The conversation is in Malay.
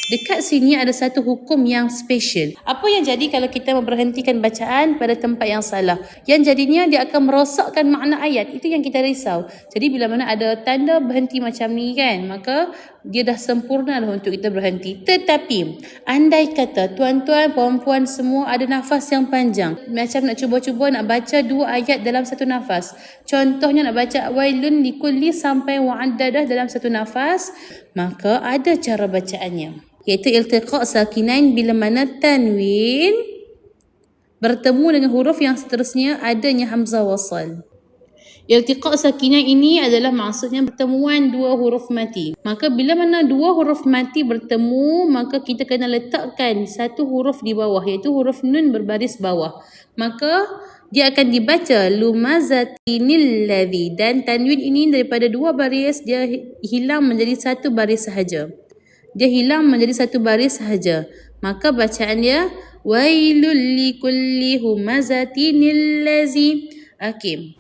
Dekat sini ada satu hukum yang special. Apa yang jadi kalau kita memberhentikan bacaan pada tempat yang salah? Yang jadinya dia akan merosakkan makna ayat. Itu yang kita risau. Jadi bila mana ada tanda berhenti macam ni kan, maka dia dah sempurna dah untuk kita berhenti. Tetapi andai kata tuan-tuan, puan-puan semua ada nafas yang panjang, macam nak cuba-cuba nak baca 2 ayat dalam satu nafas. Contohnya nak baca wailun likulli sampai wa'addadah dalam satu nafas, maka ada cara bacaannya, iaitu iltiqa' sakinain bila mana tanwin bertemu dengan huruf yang seterusnya adanya hamzah wasal. Iltiqa' sakinain ini adalah maksudnya pertemuan 2 huruf mati. Maka bila mana 2 huruf mati bertemu, maka kita kena letakkan satu huruf di bawah, iaitu huruf nun berbaris bawah. Maka dia akan dibaca lumazatinil ladzi, dan tanwin ini daripada 2 baris dia hilang menjadi 1 baris sahaja. Dia hilang menjadi 1 baris sahaja. Maka bacaan dia wailul likulli humazatinil ladzi. Okey.